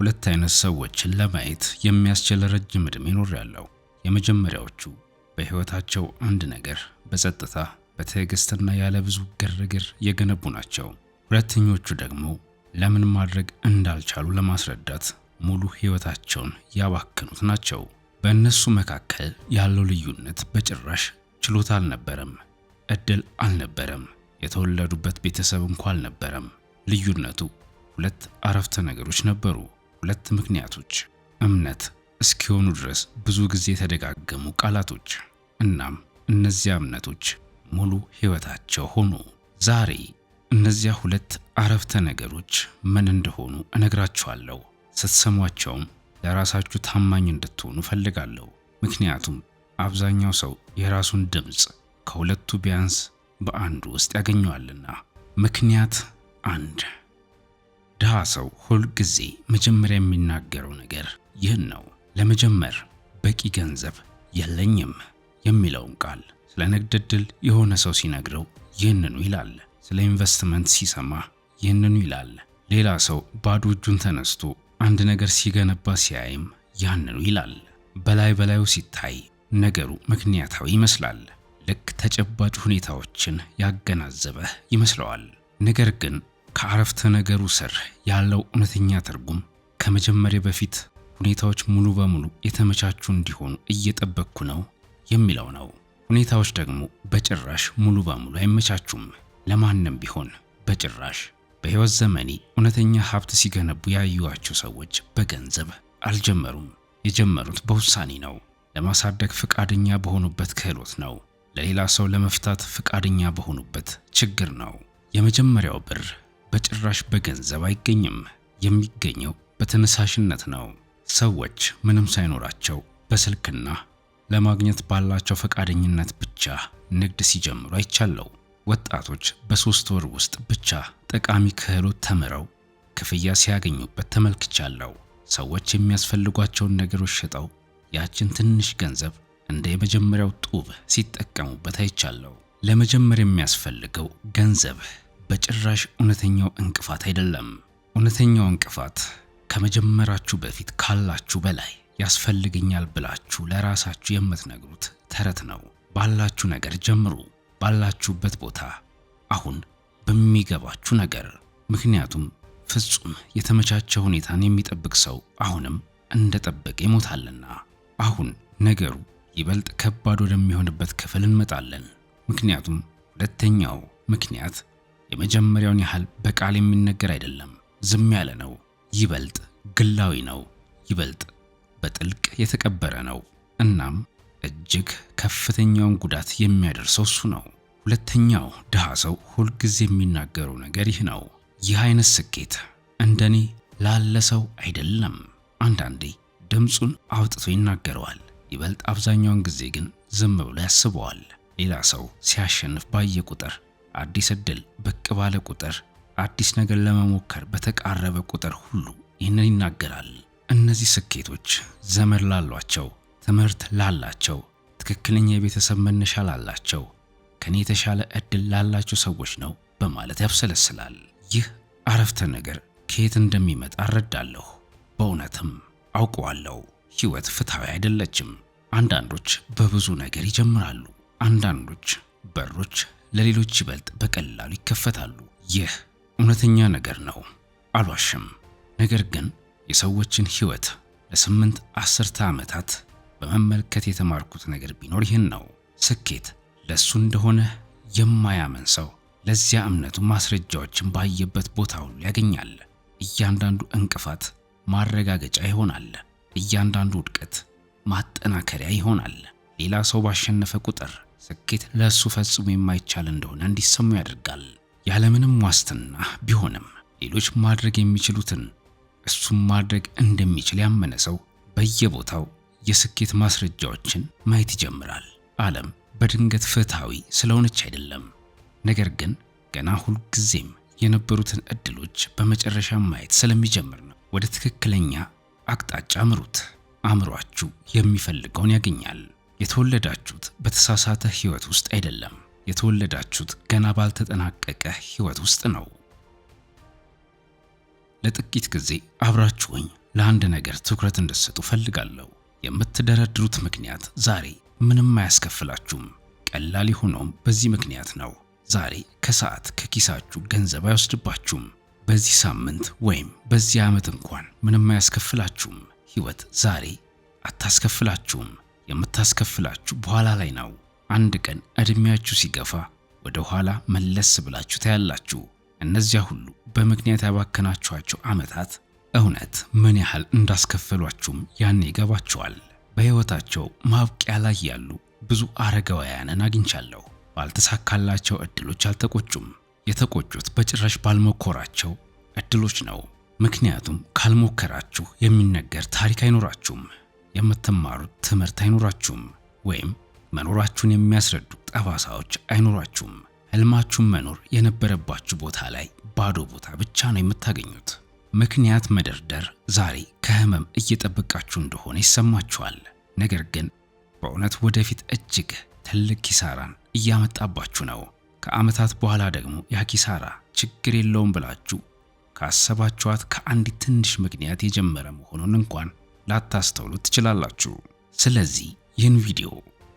ሁለት አይነት ሰዎችን ለማየት የሚያስችል ረጅም ዕድሜ ኖሬያለሁ። የመጀመሪያዎቹ በሕይወታቸው አንድ ነገር በጸጥታ በትዕግስትና ያለ ብዙ ግርግር የገነቡ ናቸው። ሁለተኞቹ ደግሞ ለምን ማድረግ እንዳልቻሉ ለማስረዳት ሙሉ ሕይወታቸውን ያባከኑት ናቸው። በእነሱ መካከል ያለው ልዩነት በጭራሽ ችሎታ አልነበረም፣ እድል አልነበረም፣ የተወለዱበት ቤተሰብ እንኳን አልነበረም። ልዩነቱ ሁለት አረፍተ ነገሮች ነበሩ፣ ሁለት ምክንያቶች፣ እምነት እስኪሆኑ ድረስ ብዙ ጊዜ የተደጋገሙ ቃላቶች። እናም እነዚያ እምነቶች ሙሉ ሕይወታቸው ሆኑ። ዛሬ እነዚያ ሁለት አረፍተ ነገሮች ምን እንደሆኑ እነግራችኋለሁ። ስትሰሟቸውም ለራሳችሁ ታማኝ እንድትሆኑ ፈልጋለሁ። ምክንያቱም አብዛኛው ሰው የራሱን ድምፅ ከሁለቱ ቢያንስ በአንዱ ውስጥ ያገኘዋልና። ምክንያት አንድ፣ ድሃ ሰው ሁል ጊዜ መጀመሪያ የሚናገረው ነገር ይህን ነው። ለመጀመር በቂ ገንዘብ የለኝም የሚለውን ቃል። ስለ ንግድ ዕድል የሆነ ሰው ሲነግረው ይህንኑ ይላል። ስለ ኢንቨስትመንት ሲሰማ ይህንኑ ይላል። ሌላ ሰው ባዶ እጁን ተነስቶ አንድ ነገር ሲገነባ ሲያይም ያንኑ ይላል። በላዩ ሲታይ ነገሩ ምክንያታዊ ይመስላል። ልክ ተጨባጭ ሁኔታዎችን ያገናዘበ ይመስለዋል። ነገር ግን ከአረፍተ ነገሩ ስር ያለው እውነተኛ ትርጉም ከመጀመሪያ በፊት ሁኔታዎች ሙሉ በሙሉ የተመቻቹ እንዲሆኑ እየጠበቅኩ ነው የሚለው ነው። ሁኔታዎች ደግሞ በጭራሽ ሙሉ በሙሉ አይመቻቹም፣ ለማንም ቢሆን በጭራሽ። በሕይወት ዘመኔ እውነተኛ ሀብት ሲገነቡ ያዩዋቸው ሰዎች በገንዘብ አልጀመሩም። የጀመሩት በውሳኔ ነው። ለማሳደግ ፍቃደኛ በሆኑበት ክህሎት ነው። ለሌላ ሰው ለመፍታት ፍቃደኛ በሆኑበት ችግር ነው። የመጀመሪያው ብር በጭራሽ በገንዘብ አይገኝም። የሚገኘው በተነሳሽነት ነው። ሰዎች ምንም ሳይኖራቸው በስልክና ለማግኘት ባላቸው ፈቃደኝነት ብቻ ንግድ ሲጀምሩ አይቻለው። ወጣቶች በ3 ወር ውስጥ ብቻ ጠቃሚ ክህሎት ተምረው ክፍያ ሲያገኙበት ተመልክቻለሁ። ሰዎች የሚያስፈልጓቸውን ነገሮች ሸጠው ያችን ትንሽ ገንዘብ እንደ የመጀመሪያው ጡብ ሲጠቀሙበት አይቻለሁ። ለመጀመር የሚያስፈልገው ገንዘብ በጭራሽ እውነተኛው እንቅፋት አይደለም። እውነተኛው እንቅፋት ከመጀመራችሁ በፊት ካላችሁ በላይ ያስፈልገኛል ብላችሁ ለራሳችሁ የምትነግሩት ተረት ነው። ባላችሁ ነገር ጀምሩ፣ ባላችሁበት ቦታ፣ አሁን በሚገባችሁ ነገር። ምክንያቱም ፍጹም የተመቻቸ ሁኔታን የሚጠብቅ ሰው አሁንም እንደጠበቀ ይሞታልና። አሁን ነገሩ ይበልጥ ከባድ ወደሚሆንበት ክፍል እንመጣለን። ምክንያቱም ሁለተኛው ምክንያት የመጀመሪያውን ያህል በቃል የሚነገር አይደለም፣ ዝም ያለ ነው። ይበልጥ ግላዊ ነው፣ ይበልጥ በጥልቅ የተቀበረ ነው። እናም እጅግ ከፍተኛውን ጉዳት የሚያደርሰው እሱ ነው። ሁለተኛው ድሃ ሰው ሁልጊዜ የሚናገረው ነገር ይህ ነው። ይህ አይነት ስኬት እንደኔ ላለ ሰው አይደለም። አንዳንዴ ድምፁን አውጥቶ ይናገረዋል፣ ይበልጥ አብዛኛውን ጊዜ ግን ዝም ብሎ ያስበዋል። ሌላ ሰው ሲያሸንፍ ባየ ቁጥር፣ አዲስ ዕድል ብቅ ባለ ቁጥር፣ አዲስ ነገር ለመሞከር በተቃረበ ቁጥር ሁሉ ይህንን ይናገራል። እነዚህ ስኬቶች ዘመድ ላሏቸው፣ ትምህርት ላላቸው፣ ትክክለኛ የቤተሰብ መነሻ ላላቸው፣ ከኔ የተሻለ ዕድል ላላቸው ሰዎች ነው በማለት ያብሰለስላል። ይህ አረፍተ ነገር ከየት እንደሚመጣ እረዳለሁ። በእውነትም አውቀዋለሁ። ሕይወት ፍትሃዊ አይደለችም። አንዳንዶች በብዙ ነገር ይጀምራሉ፣ አንዳንዶች በሮች ለሌሎች ይበልጥ በቀላሉ ይከፈታሉ። ይህ እውነተኛ ነገር ነው፣ አልዋሽም። ነገር ግን የሰዎችን ሕይወት ለ8 10 ዓመታት በመመልከት የተማርኩት ነገር ቢኖር ይህን ነው። ስኬት ለሱ እንደሆነ የማያምን ሰው ለዚያ እምነቱ ማስረጃዎችን ባየበት ቦታ ሁሉ ያገኛል። እያንዳንዱ እንቅፋት ማረጋገጫ ይሆናል። እያንዳንዱ ውድቀት ማጠናከሪያ ይሆናል። ሌላ ሰው ባሸነፈ ቁጥር ስኬት ለሱ ፈጽሞ የማይቻል እንደሆነ እንዲሰሙ ያደርጋል። ያለምንም ዋስትና ቢሆንም ሌሎች ማድረግ የሚችሉትን እሱም ማድረግ እንደሚችል ያመነ ሰው በየቦታው የስኬት ማስረጃዎችን ማየት ይጀምራል። ዓለም በድንገት ፍትሃዊ ስለሆነች አይደለም፣ ነገር ግን ገና ሁልጊዜም የነበሩትን ዕድሎች በመጨረሻ ማየት ስለሚጀምር ነው። ወደ ትክክለኛ አቅጣጫ ምሩት። አእምሯችሁ የሚፈልገውን ያገኛል። የተወለዳችሁት በተሳሳተ ሕይወት ውስጥ አይደለም። የተወለዳችሁት ገና ባልተጠናቀቀ ሕይወት ውስጥ ነው። ለጥቂት ጊዜ አብራችሁኝ ለአንድ ነገር ትኩረት እንድትሰጡ ፈልጋለሁ። የምትደረድሩት ምክንያት ዛሬ ምንም አያስከፍላችሁም። ቀላል የሆነውም በዚህ ምክንያት ነው። ዛሬ ከሰዓት ከኪሳችሁ ገንዘብ አይወስድባችሁም። በዚህ ሳምንት ወይም በዚህ ዓመት እንኳን ምንም አያስከፍላችሁም። ሕይወት ዛሬ አታስከፍላችሁም። የምታስከፍላችሁ በኋላ ላይ ነው። አንድ ቀን እድሜያችሁ ሲገፋ ወደ ኋላ መለስ ብላችሁ ታያላችሁ። እነዚያ ሁሉ በምክንያት ያባከናችኋቸው ዓመታት እውነት ምን ያህል እንዳስከፈሏችሁም ያኔ ይገባችኋል። በሕይወታቸው ማብቂያ ላይ ያሉ ብዙ አረጋውያንን አግኝቻለሁ። ባልተሳካላቸው እድሎች አልተቆጩም። የተቆጩት በጭራሽ ባልሞከራቸው እድሎች ነው። ምክንያቱም ካልሞከራችሁ የሚነገር ታሪክ አይኖራችሁም፣ የምትማሩት ትምህርት አይኖራችሁም፣ ወይም መኖራችሁን የሚያስረዱ ጠባሳዎች አይኖራችሁም። ህልማችሁን መኖር የነበረባችሁ ቦታ ላይ ባዶ ቦታ ብቻ ነው የምታገኙት። ምክንያት መደርደር ዛሬ ከህመም እየጠበቃችሁ እንደሆነ ይሰማችኋል። ነገር ግን በእውነት ወደፊት እጅግ ትልቅ ኪሳራን እያመጣባችሁ ነው። ከዓመታት በኋላ ደግሞ ያ ኪሳራ ችግር የለውም ብላችሁ ካሰባችኋት ከአንዲት ትንሽ ምክንያት የጀመረ መሆኑን እንኳን ላታስተውሉት ትችላላችሁ። ስለዚህ ይህን ቪዲዮ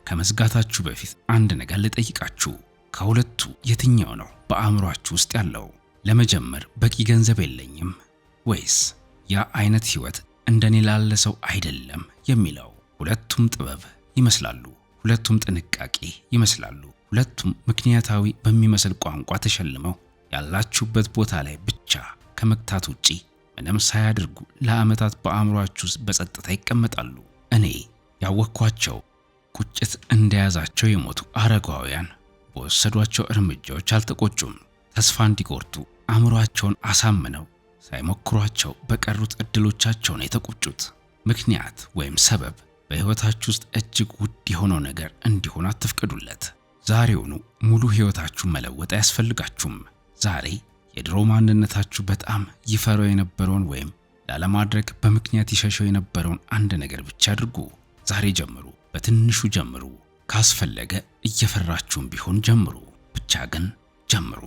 ከመዝጋታችሁ በፊት አንድ ነገር ልጠይቃችሁ። ከሁለቱ የትኛው ነው በአእምሯችሁ ውስጥ ያለው? ለመጀመር በቂ ገንዘብ የለኝም ወይስ ያ አይነት ህይወት እንደኔ ላለ ሰው አይደለም የሚለው? ሁለቱም ጥበብ ይመስላሉ። ሁለቱም ጥንቃቄ ይመስላሉ። ሁለቱም ምክንያታዊ በሚመስል ቋንቋ ተሸልመው ያላችሁበት ቦታ ላይ ብቻ ከመግታት ውጪ ምንም ሳያደርጉ ለዓመታት በአእምሯችሁ ውስጥ በጸጥታ ይቀመጣሉ። እኔ ያወቅኳቸው ቁጭት እንደያዛቸው የሞቱ አረጋውያን በወሰዷቸው እርምጃዎች አልተቆጩም። ተስፋ እንዲቆርጡ አእምሯቸውን አሳምነው ሳይሞክሯቸው በቀሩት እድሎቻቸው ነው የተቆጩት። ምክንያት ወይም ሰበብ በሕይወታችሁ ውስጥ እጅግ ውድ የሆነው ነገር እንዲሆን አትፍቀዱለት። ዛሬውኑ ሙሉ ሕይወታችሁን መለወጥ አያስፈልጋችሁም። ዛሬ የድሮ ማንነታችሁ በጣም ይፈራው የነበረውን ወይም ላለማድረግ በምክንያት ይሸሸው የነበረውን አንድ ነገር ብቻ አድርጉ። ዛሬ ጀምሩ። በትንሹ ጀምሩ። ካስፈለገ እየፈራችሁም ቢሆን ጀምሩ። ብቻ ግን ጀምሩ።